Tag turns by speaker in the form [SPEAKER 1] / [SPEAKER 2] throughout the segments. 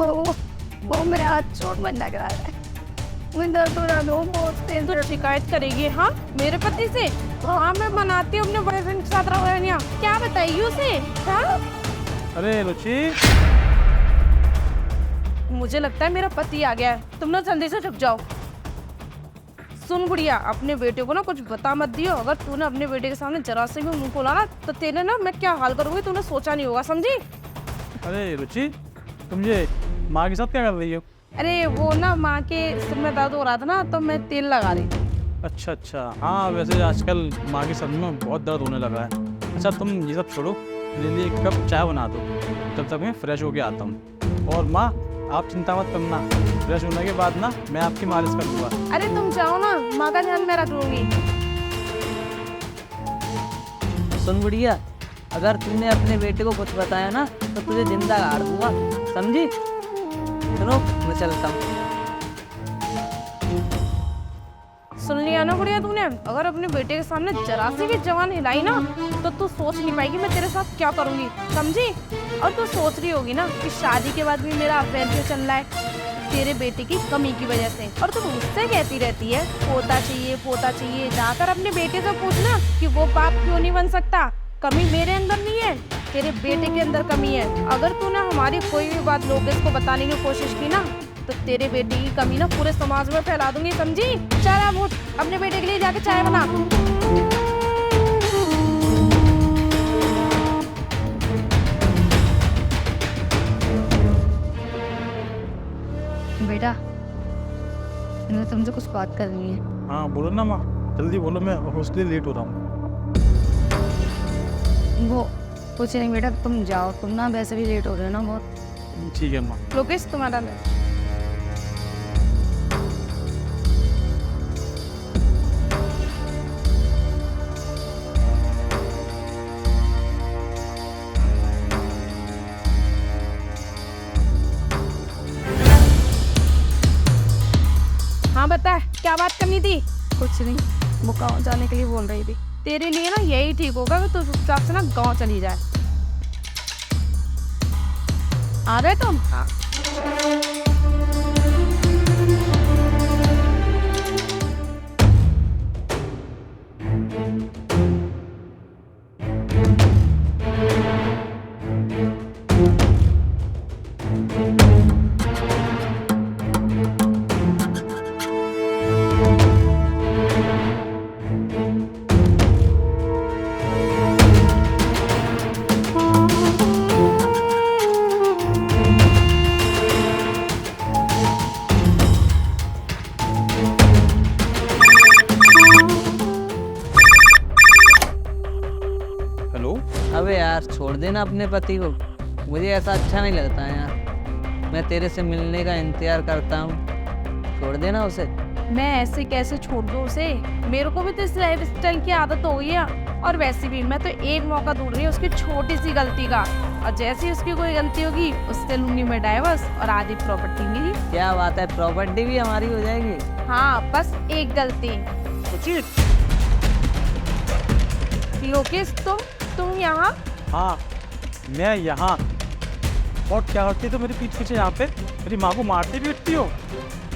[SPEAKER 1] वो मेरे हाथ चोट बन लग रहा है, मुझे दर्द हो रहा है बहुत तेज।
[SPEAKER 2] तो शिकायत करेगी हाँ मेरे पति से? हाँ मैं मनाती हूँ अपने बॉयफ्रेंड के साथ रहो। क्या बताइए उसे? हाँ
[SPEAKER 3] अरे रुचि,
[SPEAKER 2] मुझे लगता है मेरा पति आ गया है, तुम ना जल्दी से छुप जाओ। सुन गुड़िया, अपने बेटे को ना कुछ बता मत दियो। अगर तूने अपने बेटे के सामने जरा से भी मुंह खोला ना तो तेरे ना मैं क्या हाल करूंगी तूने सोचा नहीं होगा, समझी?
[SPEAKER 3] अरे रुचि, तुम ये माँ के साथ क्या कर रही हो?
[SPEAKER 2] अरे वो ना माँ के सिर में दर्द हो रहा था ना तो मैं तेल लगा रही थी।
[SPEAKER 3] अच्छा अच्छा, हाँ वैसे आजकल माँ के सर में बहुत दर्द होने लगा है। अच्छा तुम ये सब छोड़ो, मेरे लिए एक कप चाय बना दो, जब तक मैं फ्रेश होके आता हूँ। और माँ आप चिंता मत करना, फ्रेश होने के बाद ना मैं आपकी मालिश कर दूँगा।
[SPEAKER 2] अरे तुम जाओ ना, माँ का ध्यान मैं रख लूंगी।
[SPEAKER 4] सुन बुढ़िया, अगर तूने अपने बेटे को कुछ बताया ना तो तुझे जिंदा गाड़ दूंगा, समझी? सुनो मैं चलता हूँ।
[SPEAKER 2] सुन लिया ना गुड़िया तूने? अगर अपने बेटे के सामने जरा सी भी जवान हिलाई ना तो तू सोच नहीं पाएगी मैं तेरे साथ क्या करूंगी, समझी? और तू सोच रही होगी ना कि शादी के बाद भी मेरा अफेयर क्यों चल रहा है, तेरे बेटे की कमी की वजह से। और तू मुझसे कहती रहती है पोता चाहिए पोता चाहिए। जाकर अपने बेटे से पूछना कि वो बाप क्यों नहीं बन सकता। कमी मेरे अंदर नहीं है, तेरे बेटे के अंदर कमी है। अगर तूने हमारी कोई भी बात लोकेश को बताने की कोशिश की ना तो तेरे बेटे की कमी ना पूरे समाज में फैला दूंगी, समझी? चल अब उठ, अपने बेटे के लिए जाके चाय बना।
[SPEAKER 1] बेटा मैंने तुमसे कुछ बात करनी है।
[SPEAKER 3] हाँ बोलो ना माँ, जल्दी बोलो, मैं हॉस्टल लेट हो रहा हूँ।
[SPEAKER 1] वो कुछ नहीं बेटा, तुम जाओ, तुम ना वैसे भी लेट हो रहे हो ना बहुत।
[SPEAKER 3] ठीक है माँ।
[SPEAKER 2] लोकेश तुम्हारा ले। हाँ बता, क्या बात करनी थी?
[SPEAKER 1] कुछ नहीं, वो गाँव जाने के लिए बोल रही थी।
[SPEAKER 2] तेरे लिए ना यही ठीक होगा कि तू चुपचाप से ना गाँव चली जाए। आ रहे तुम?
[SPEAKER 3] हेलो।
[SPEAKER 4] अबे यार छोड़ देना अपने पति को, मुझे ऐसा अच्छा नहीं लगता है यार। मैं तेरे से मिलने का इंतजार करता हूँ, छोड़ देना उसे।
[SPEAKER 2] मैं ऐसे कैसे छोड़ दूँ उसे? मेरे को भी तो इस लाइफ स्टाइल की आदत हो गई है। और वैसे भी मैं तो एक मौका ढूंढ रही हूँ उसकी छोटी सी गलती का, और जैसे ही उसकी कोई गलती होगी उससे लूंगी मैं डाइवर्स और आधी प्रॉपर्टी मेरी।
[SPEAKER 4] क्या बात है, प्रॉपर्टी भी हमारी हो जाएगी।
[SPEAKER 2] हाँ बस एक गलती। लोकेश तुम यहाँ?
[SPEAKER 3] हाँ मैं यहाँ। और क्या करती तो मेरे पीछे पीछे यहाँ पे मेरी माँ को मारती पीटती हो,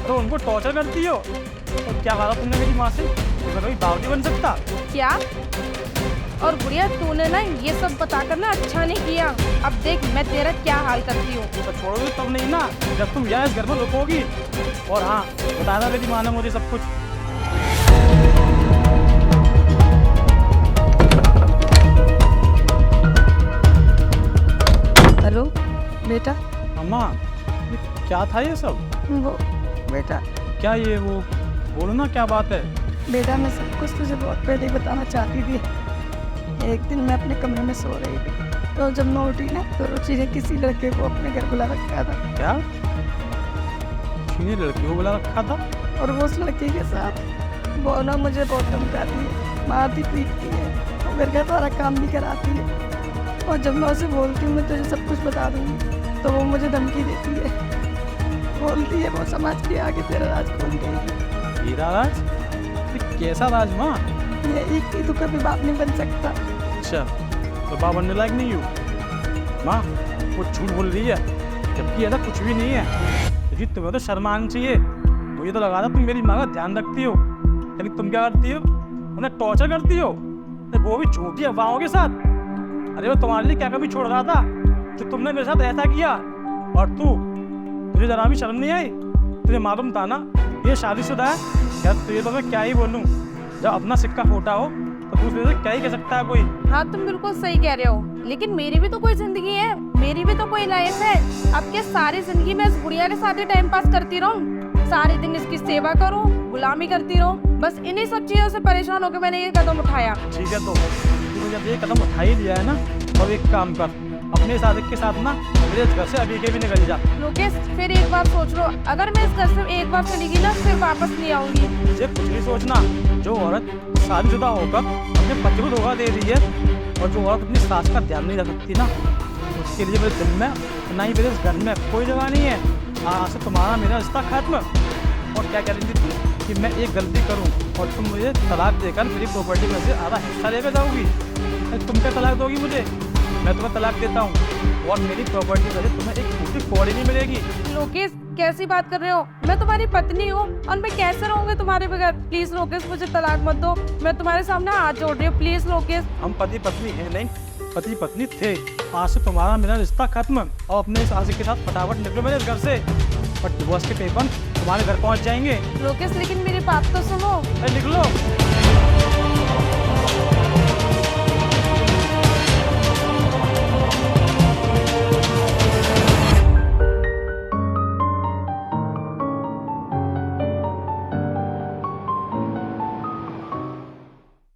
[SPEAKER 3] तो उनको टॉर्चर करती हो। और क्या कहा तुमने मेरी माँ से? मैं कभी बाप नहीं बन सकता
[SPEAKER 2] क्या? और गुड़िया तूने ना ये सब बताकर ना अच्छा नहीं किया। अब देख मैं तेरा क्या हाल करती हूँ।
[SPEAKER 3] तो छोड़ोगी तब नहीं ना, जब तुम यहाँ इस घर में रुकोगी। और हाँ बताना मेरी माँ ने मुझे सब कुछ।
[SPEAKER 1] हेलो बेटा।
[SPEAKER 3] अम्मा ये क्या था ये सब?
[SPEAKER 1] वो बेटा
[SPEAKER 3] क्या ये वो बोलो ना क्या बात है?
[SPEAKER 1] बेटा मैं सब कुछ तुझे बहुत पहले ही बताना चाहती थी। एक दिन मैं अपने कमरे में सो रही थी, तो जब मैं उठी ना तो रुचि ने किसी लड़के को अपने घर बुला रखा था।
[SPEAKER 3] क्या किसी लड़की को बुला रखा था?
[SPEAKER 1] और वो उस लड़के के साथ वो ना मुझे बहुत धमकाती है, मारती पीटती है और मेरे घर सारा काम भी कराती है। और जब मैं उसे बोलती हूँ मैं तुझे सब कुछ बता दूँगी तो वो मुझे धमकी देती है, बोलती है वो समाज के आगे तेरा राज खोल देगी।
[SPEAKER 3] तेरा राज? ये कैसा राज माँ?
[SPEAKER 1] यही कि तू कभी बाप नहीं बन सकता।
[SPEAKER 3] अच्छा तो बाप बनने लायक नहीं हूँ? माँ वो झूठ बोल रही है, जबकि ऐसा कुछ भी नहीं है। क्योंकि तुम्हें तो शर्म आनी चाहिए। मुझे तो लगा था तुम मेरी माँ का ध्यान रखती हो, लेकिन तुम क्या करती हो, उन्हें टॉर्चर करती हो, वो भी झूठी अफवाहों के साथ। अरे मैं तुम्हारे लिए क्या कभी छोड़ रहा था जो तुमने मेरे साथ ऐसा किया। और तुझे जरा भी शर्म नहीं आई? तुझे मालूम था ना ये शादीशुदा है? यार तुझे तो मैं क्या ही बोलूँ, जब अपना सिक्का फूटा हो तो दूसरे से क्या ही कह सकता है कोई।
[SPEAKER 2] हाँ तुम बिल्कुल सही कह रहे हो, लेकिन मेरी भी तो कोई जिंदगी है, मेरी भी तो कोई लाइफ है। अब क्या सारी जिंदगी मैं इस बुढ़िया के साथ ही टाइम पास करती रहूं? सारे दिन इसकी सेवा करूं, गुलामी करती रहूं? बस इन्हीं सब चीजों से परेशान होकर मैंने ये कदम उठाया।
[SPEAKER 3] ठीक है, तो तूने जब ये कदम उठा ही लिया है ना, तो एक काम कर, अपने सादिक के साथ ना मेरे इस घर से अभी के भी निकल जा।
[SPEAKER 2] लोकेश फिर एक बार सोच लो, अगर मैं इस घर से एक बार चली गई ना फिर वापस नहीं आऊंगी।
[SPEAKER 3] मुझे कुछ नहीं सोचना। जो औरत शादीशुदा होकर अपने पति को धोखा दे रही है और जो औरत अपनी सास का ध्यान नहीं रख सकती ना, उसके लिए मेरे दिल में ना ही मेरे इस घर में कोई जगह नहीं है। आज से तुम्हारा मेरा रिश्ता खत्म। और क्या कह रही थी तू कि मैं एक गलती करूं और तुम मुझे तलाक देकर मेरी प्रॉपर्टी में से आधा हिस्सा लेकर जाओगी? तुम क्या तलाक दोगी मुझे? मैं तुम्हें तलाक देता हूँ और मेरी प्रॉपर्टी में से तुम्हें एक छोटी कौड़ी नहीं मिलेगी।
[SPEAKER 2] लोकेश कैसी बात कर रहे हो? मैं तुम्हारी पत्नी हूँ और मैं कैसे रहूंगी तुम्हारे बगैर? प्लीज लोकेश मुझे तलाक मत दो, मैं तुम्हारे सामने हाथ जोड़ रही हूँ, प्लीज लोकेश।
[SPEAKER 3] हम पति पत्नी हैं नहीं, पति पत्नी थे। आज से तुम्हारा मेरा रिश्ता खत्म और अपने इस आशिक के साथ फटाफट निकलो मेरे इस घर से, और डिवोर्स के पेपर तुम्हारे घर पहुंच जाएंगे।
[SPEAKER 2] लोकेश लेकिन मेरी बात तो सुनो।
[SPEAKER 3] निकलो।